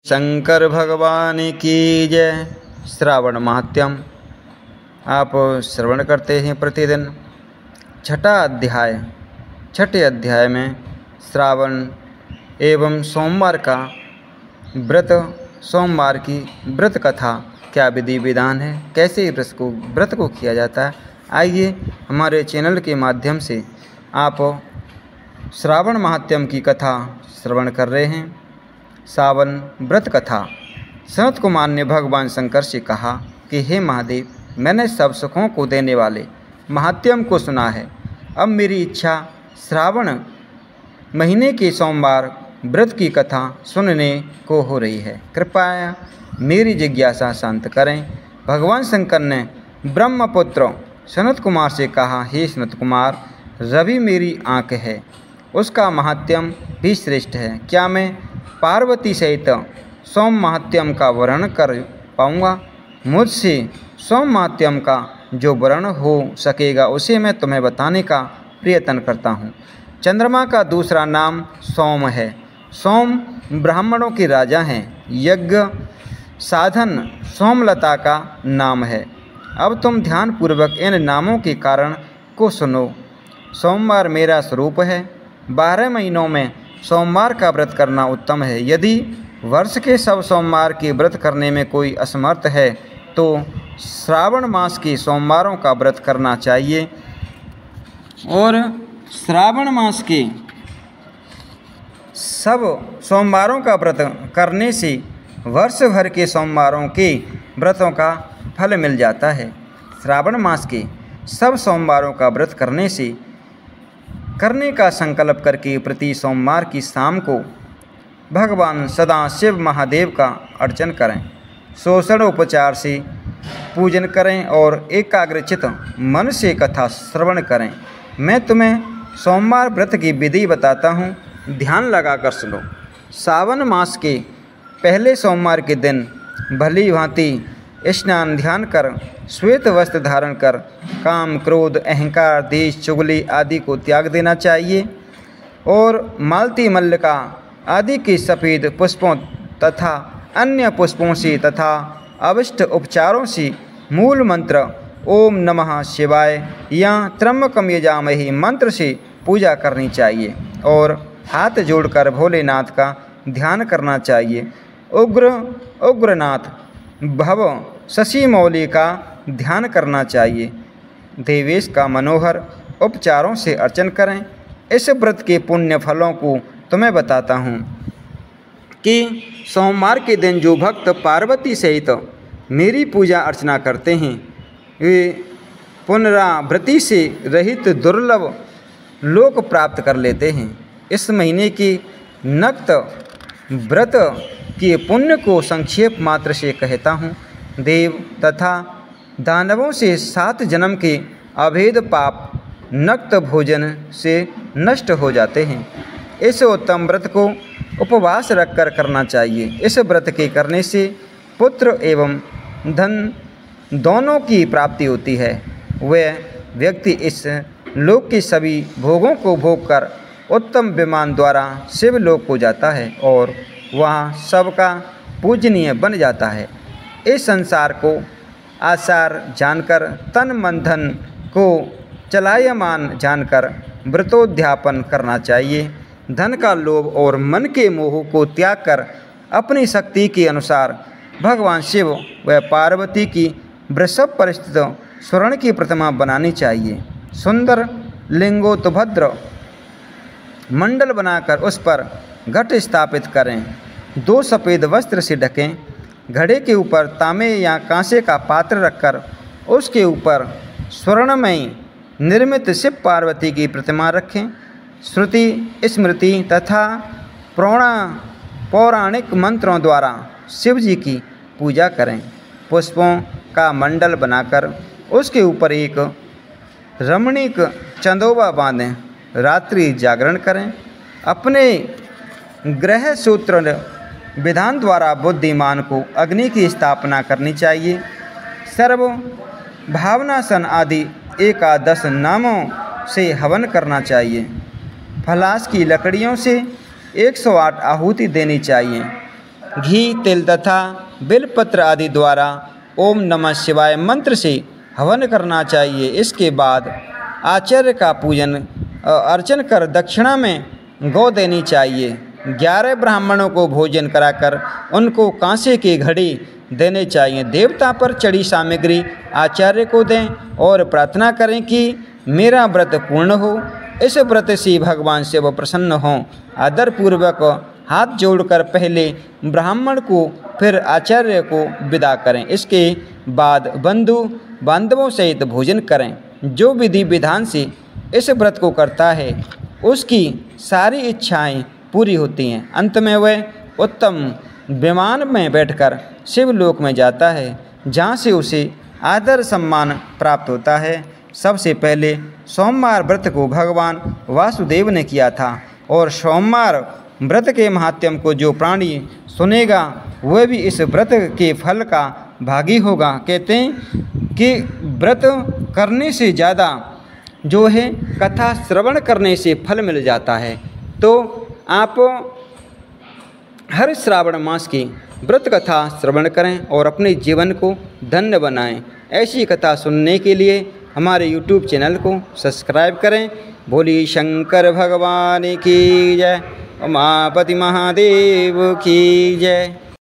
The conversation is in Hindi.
शंकर भगवान की जय। श्रावण महात्यम आप श्रवण करते हैं प्रतिदिन। छठे अध्याय में श्रावण एवं सोमवार का व्रत, सोमवार की व्रत कथा, क्या विधि विधान है, कैसे व्रत को किया जाता है। आइए हमारे चैनल के माध्यम से आप श्रावण महात्यम की कथा श्रवण कर रहे हैं। सावन व्रत कथा। सनत कुमार ने भगवान शंकर से कहा कि हे महादेव, मैंने सब सुखों को देने वाले महात्यम को सुना है। अब मेरी इच्छा श्रावण महीने के सोमवार व्रत की कथा सुनने को हो रही है। कृपया मेरी जिज्ञासा शांत करें। भगवान शंकर ने ब्रह्मपुत्र सनत कुमार से कहा, हे सनत कुमार, रवि मेरी आँख है, उसका महात्यम भी श्रेष्ठ है। क्या मैं पार्वती सहित सोम महात्यम का वर्णन कर पाऊँगा? मुझसे सोम महात्यम का जो वर्णन हो सकेगा उसे मैं तुम्हें बताने का प्रयत्न करता हूँ। चंद्रमा का दूसरा नाम सोम है। सोम ब्राह्मणों के राजा हैं। यज्ञ साधन सोमलता का नाम है। अब तुम ध्यानपूर्वक इन नामों के कारण को सुनो। सोमवार मेरा स्वरूप है। 12 महीनों में सोमवार का व्रत करना उत्तम है। यदि वर्ष के सब सोमवार के व्रत करने में कोई असमर्थ है तो श्रावण मास के सोमवारों का व्रत करना चाहिए। और श्रावण मास के सब सोमवारों का व्रत करने से वर्ष भर के सोमवारों के व्रतों का फल मिल जाता है। श्रावण मास के सब सोमवारों का व्रत करने का संकल्प करके प्रति सोमवार की शाम को भगवान सदाशिव महादेव का अर्चन करें। शोषण उपचार से पूजन करें और एकाग्रचित मन से कथा श्रवण करें। मैं तुम्हें सोमवार व्रत की विधि बताता हूँ, ध्यान लगाकर सुनो। सावन मास के पहले सोमवार के दिन भली भांति स्नान ध्यान कर श्वेत वस्त्र धारण कर काम, क्रोध, अहंकार, देश, चुगली आदि को त्याग देना चाहिए और मालती, मल्लिका आदि के सफ़ेद पुष्पों तथा अन्य पुष्पों से तथा अविष्ट उपचारों से मूल मंत्र ओम नमः शिवाय या त्र्यंबकम यजामहे मंत्र से पूजा करनी चाहिए और हाथ जोड़कर भोलेनाथ का ध्यान करना चाहिए। उग्रनाथ भव शशि मौली का ध्यान करना चाहिए। देवेश का मनोहर उपचारों से अर्चन करें। इस व्रत के पुण्य फलों को तुम्हें बताता हूँ कि सोमवार के दिन जो भक्त पार्वती सहित मेरी पूजा अर्चना करते हैं वे पुनरावृत्ति से रहित दुर्लभ लोक प्राप्त कर लेते हैं। इस महीने की नक्त व्रत के पुण्य को संक्षेप मात्र से कहता हूँ। देव तथा दानवों से 7 जन्म के अभेद पाप नक्त भोजन से नष्ट हो जाते हैं। इस उत्तम व्रत को उपवास रखकर करना चाहिए। इस व्रत के करने से पुत्र एवं धन दोनों की प्राप्ति होती है। वह व्यक्ति इस लोक के सभी भोगों को भोग कर उत्तम विमान द्वारा शिवलोक को जाता है और वहाँ सबका पूजनीय बन जाता है। इस संसार को आसार जानकर, तन मन धन को चलायमान जानकर व्रतोद्यापन करना चाहिए। धन का लोभ और मन के मोह को त्याग कर अपनी शक्ति के अनुसार भगवान शिव व पार्वती की वृषभ पर स्थित स्वर्ण की प्रतिमा बनानी चाहिए। सुंदर लिंगोत्भद्र मंडल बनाकर उस पर घट स्थापित करें। 2 सफ़ेद वस्त्र से ढकें। घड़े के ऊपर तांबे या कांसे का पात्र रखकर उसके ऊपर स्वर्णमयी निर्मित शिव पार्वती की प्रतिमा रखें। श्रुति, स्मृति तथा पौराणिक मंत्रों द्वारा शिव जी की पूजा करें। पुष्पों का मंडल बनाकर उसके ऊपर एक रमणीक चंदोबा बांधें। रात्रि जागरण करें। अपने ग्रह सूत्र विधान द्वारा बुद्धिमान को अग्नि की स्थापना करनी चाहिए। सर्व भावनासन आदि 11 नामों से हवन करना चाहिए। फलास की लकड़ियों से 108 आहुति देनी चाहिए। घी, तिल तथा बेलपत्र आदि द्वारा ओम नमः शिवाय मंत्र से हवन करना चाहिए। इसके बाद आचार्य का पूजन अर्चन कर दक्षिणा में गौ देनी चाहिए। 11 ब्राह्मणों को भोजन कराकर उनको कांसे की घड़ी देने चाहिए। देवता पर चढ़ी सामग्री आचार्य को दें और प्रार्थना करें कि मेरा व्रत पूर्ण हो। इस व्रत से भगवान शिव प्रसन्न हों। आदरपूर्वक हाथ जोड़कर पहले ब्राह्मण को फिर आचार्य को विदा करें। इसके बाद बंधु बांधवों सहित भोजन करें। जो विधि विधान से इस व्रत को करता है उसकी सारी इच्छाएं पूरी होती हैं। अंत में वह उत्तम विमान में बैठकर शिवलोक में जाता है, जहाँ से उसे आदर सम्मान प्राप्त होता है। सबसे पहले सोमवार व्रत को भगवान वासुदेव ने किया था और सोमवार व्रत के महात्म्य को जो प्राणी सुनेगा वह भी इस व्रत के फल का भागी होगा। कहते हैं कि व्रत करने से ज़्यादा जो है कथा श्रवण करने से फल मिल जाता है। तो आप हर श्रावण मास की व्रत कथा श्रवण करें और अपने जीवन को धन्य बनाएं। ऐसी कथा सुनने के लिए हमारे YouTube चैनल को सब्सक्राइब करें। भोले शंकर भगवान की जय, उमापति महादेव की जय।